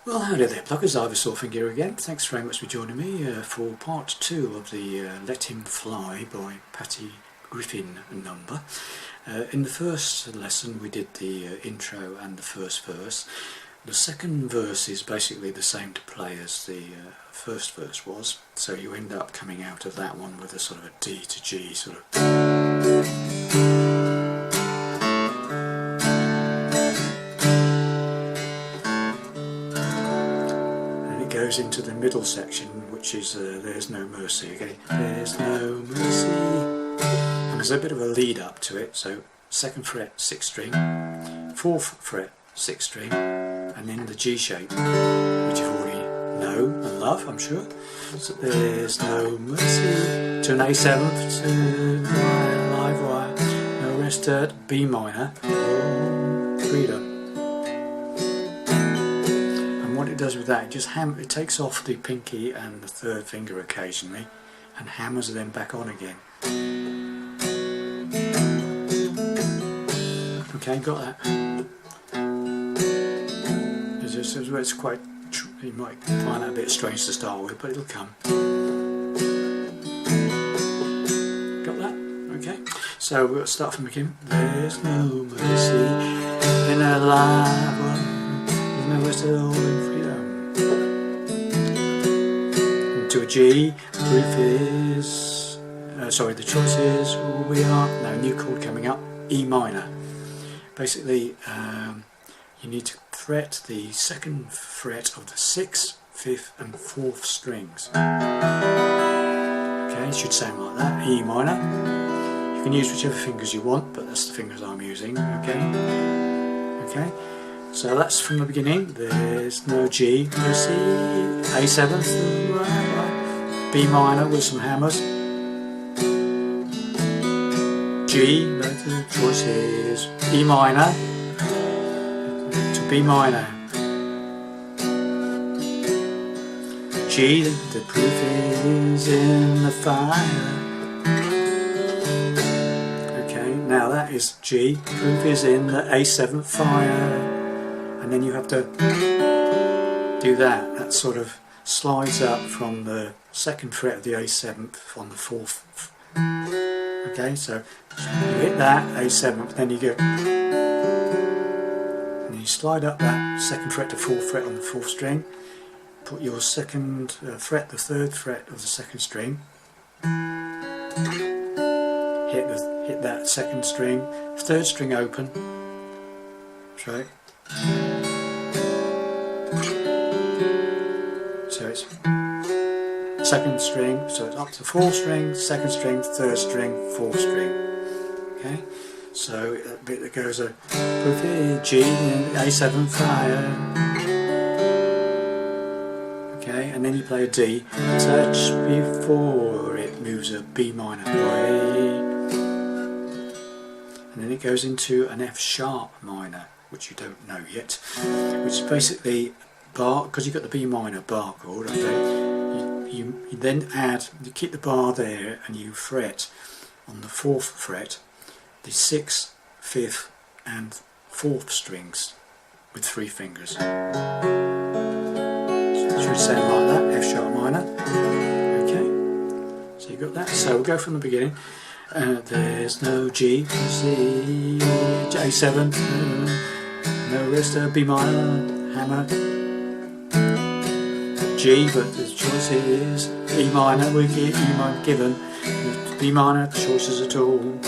Well, howdy there, pluggers. Ivor Sorfing here again. Thanks very much for joining me for part 2 of the Let Him Fly by Patti Griffin number. In the first lesson we did the intro and the first verse. The second verse is basically the same to play as the first verse was, so you end up coming out of that one with a sort of a D to G sort of. Goes into the middle section, which is There's No Mercy. Okay, there's no mercy, and there's a bit of a lead up to it. So 2nd fret 6th string, 4th fret 6th string, and then the G shape, which you already know and love, I'm sure. So there's no mercy to an A7th, to my live wire, no rest at B minor, freedom. What it does with that, it takes off the pinky and the 3rd finger occasionally and hammers them back on again. Okay, got that? It's quite, you might find that a bit strange to start with, but it'll come. Got that? Okay, so we'll start from the beginning. There's no mercy in a live one. No rest at all in freedom. To a G, proof is, the choice is, we are, now new chord coming up, E minor. Basically, you need to fret the 2nd fret of the 6th, 5th and 4th strings. Okay, it should sound like that, E minor. You can use whichever fingers you want, but that's the fingers I'm using, okay. So that's from the beginning. There's no G, no C, A7th, B minor with some hammers, G, the choice is E minor to B minor, G, the proof is in the fire. Okay, now that is G, proof is in the A7th fire. And then you have to do that. That sort of slides up from the 2nd fret of the A7th on the 4th. Okay, so you hit that A7th, then you go, and you slide up that 2nd fret to 4th fret on the 4th string. Put your 2nd fret, the 3rd fret of the 2nd string. Hit that 2nd string, 3rd string open. That's right. So it's 2nd string, so it's up to 4th string, 2nd string, 3rd string, 4th string. Okay, so that bit that goes a G and A7 fire. Okay, and then you play a D, touch before it moves a B minor way, and then it goes into an F sharp minor, which you don't know yet, which is basically bar, because you've got the B minor bar chord, you then add, you keep the bar there and you fret on the 4th fret the 6th, 5th and 4th strings with 3 fingers. It should sound like that, F sharp minor. Okay, so you got that. So we'll go from the beginning. There's no G, C, A7, no rest, B minor, hammer, G, but the choice is E minor, we get E minor given, B minor, choices at all,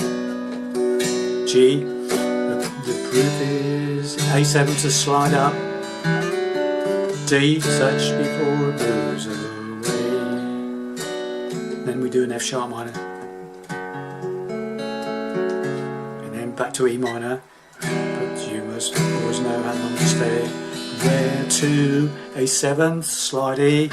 G, the proof is A7 to slide up, D, touch before it moves away, then we do an F sharp minor, and then back to E minor, but you must always know how long to stay. Where to A7th, slide E.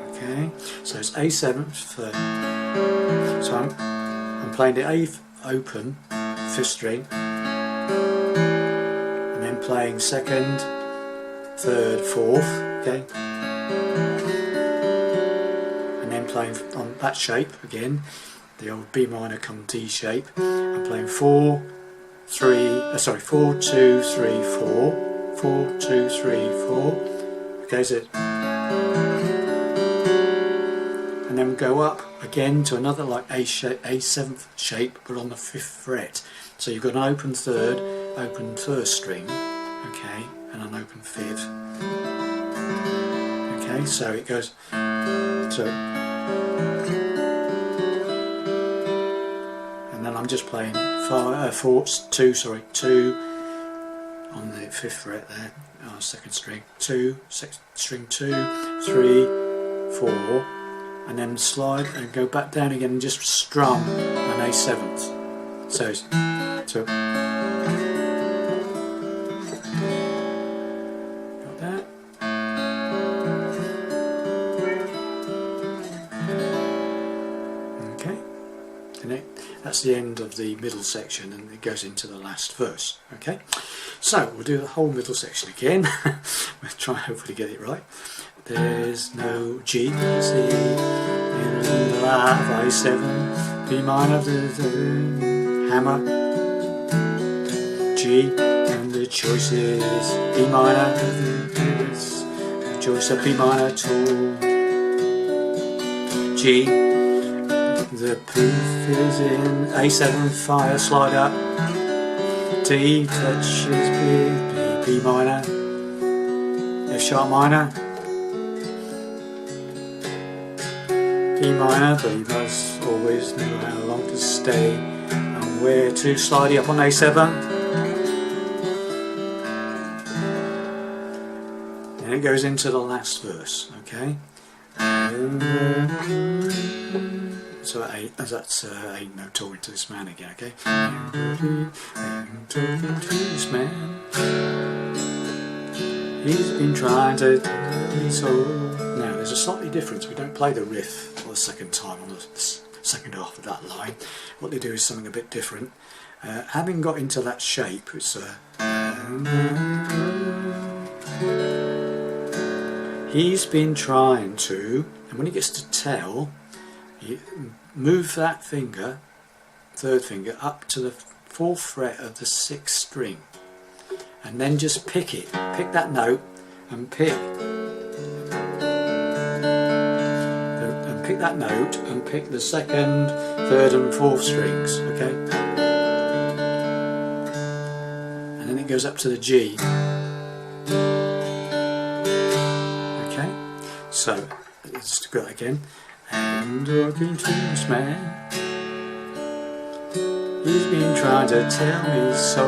Okay, so it's A7th for. So I'm playing the A open, 5th string, and then playing 2nd, 3rd, 4th. Okay, and then playing on that shape again. The old B minor come D shape. I'm playing 4, 4, 2, 3, 4, 4, 2, 3, 4. Okay, so and then go up again to another like A seventh shape, but on the 5th fret. So you've got an open 3rd, open 1st string, okay, and an open 5th. Okay, so it goes. So, and then I'm just playing 2 on the 5th fret there, 2nd string, 2, string 2, 3, 4. And then slide and go back down again and just strum an A seventh. So got that. Okay, and that's the end of the middle section, and it goes into the last verse. Okay, so we'll do the whole middle section again. We'll try and hopefully get it right. There's no G, C, in the live A7, B minor, the hammer, G, and the choice is B minor, the choice of B minor tool, G, the proof is in A7, fire, slide up, D, touches B minor, F sharp minor, B minor, but you must always know how long to stay and where to. Slide up on A7, and it goes into the last verse. Okay, so that's ain't no talking to this man again. Okay, ain't talking to this man. He's been trying to tell me so. Now there's a slightly difference. We don't play the riff for the second time on the second half of that line. What they do is something a bit different. Having got into that shape, it's he's been trying to, and when he gets to tell, you move that finger, 3rd finger, up to the 4th fret of the 6th string, and then just pick that note, and pick that note and pick the 2nd, 3rd and 4th strings, okay? And then it goes up to the G. Okay? So, let's go again. And talking to this man, he's been trying to tell me so.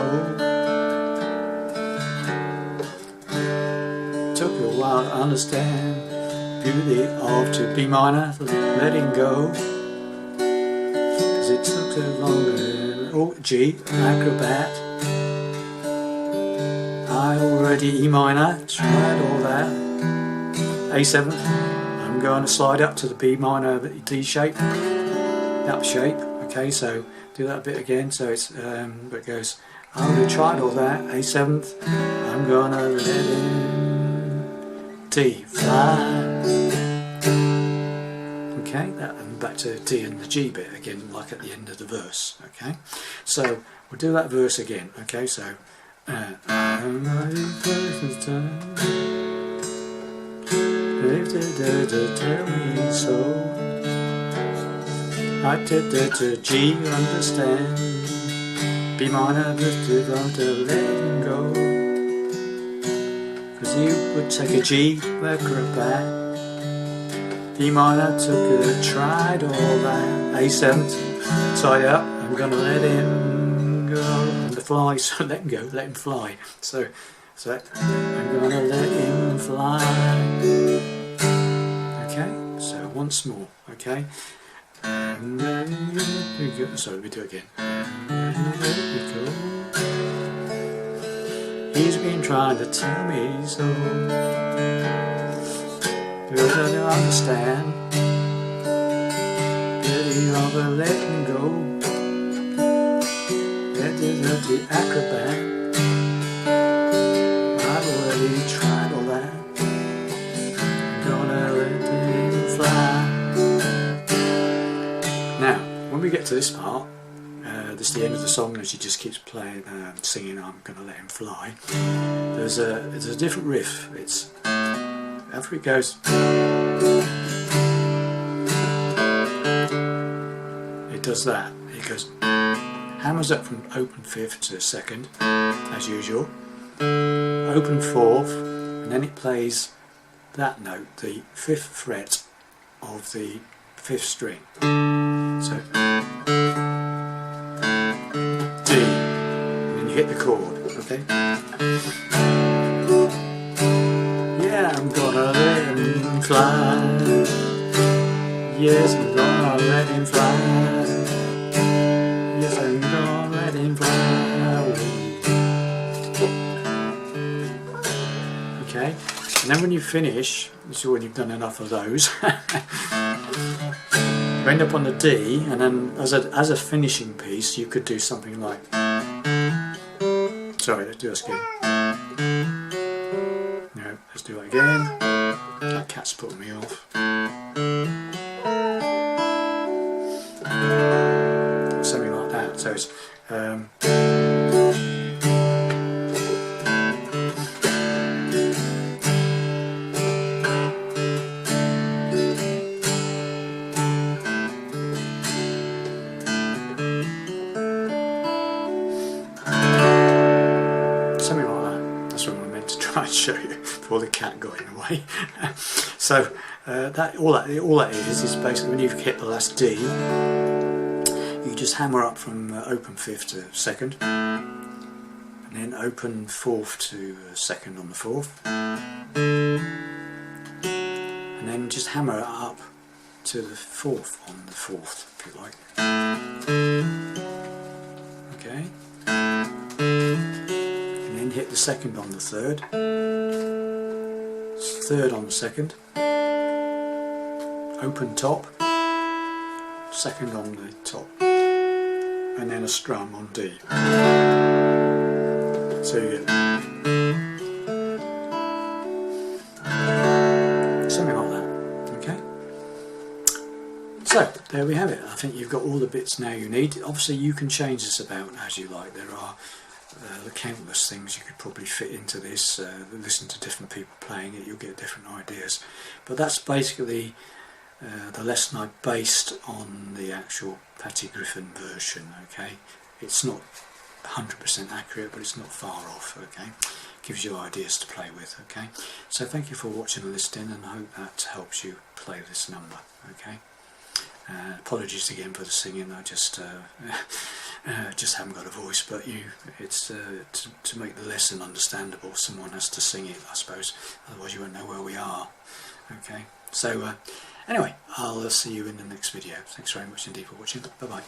Took a while to understand beauty of to B minor, letting go, cause it took so long. Oh, G, acrobat, I already E minor, tried all that, A7, I'm going to slide up to the B minor D shape, up shape. Okay, so do that bit again, so it's it goes, I already tried all that, A7th, I'm gonna let it D, fly. Okay, that, and back to D and the G bit again, like at the end of the verse. Okay, so we'll do that verse again. Okay, so tell me so. I did to G, understand. B minor, lifted on to letting go. Cause you would take a G, acrobat. B minor, took a, tried all that. A7th, side up, I'm gonna let him go. And the fly, so let him go, let him fly. So I'm gonna let him fly. Okay, so once more, okay. Sorry, we do it again. He's been trying to tell me so. You don't understand. Really rather let him go. Let the acrobat. I've already tried all that. I'm gonna let him fly. Now, when we get to this part, this towards the end of the song, as he just keeps playing, singing "I'm Gonna Let Him Fly," there's a different riff. It's after it goes, it does that. It goes, hammers up from open fifth to second, as usual, open fourth, and then it plays that note, the fifth fret of the fifth string. So D, and then you hit the chord, okay? Yeah, I'm gonna let him fly. Yes, I'm gonna let him fly. Yes, I'm gonna let him fly. Okay, and then when you finish, so when you've done enough of those, you end up on the D, and then as a finishing piece, you could do something like. Sorry, let's do this again. No, let's do it again. That cat's putting me off. Something like that. So it's. Something like that. That's what I meant to try and show you before the cat got in the way. So all that is basically when you've hit the last D, you just hammer up from open fifth to second, and then open fourth to second on the fourth, and then just hammer it up to the fourth on the fourth, if you like. Okay. Hit the second on the third, third on the second, open top, second on the top, and then a strum on D. So you get something like that, okay? So there we have it. I think you've got all the bits now you need. Obviously you can change this about as you like. There are the countless things you could probably fit into this. Listen to different people playing it, you'll get different ideas. But that's basically the lesson I based on the actual Patti Griffin version. Okay, it's not 100% accurate, but it's not far off. Okay, gives you ideas to play with. Okay, so thank you for watching and listening, and I hope that helps you play this number. Okay. Apologies again for the singing. I just haven't got a voice, but it's to make the lesson understandable. Someone has to sing it, I suppose. Otherwise, you won't know where we are. Okay. So anyway, I'll see you in the next video. Thanks very much indeed for watching. Bye bye.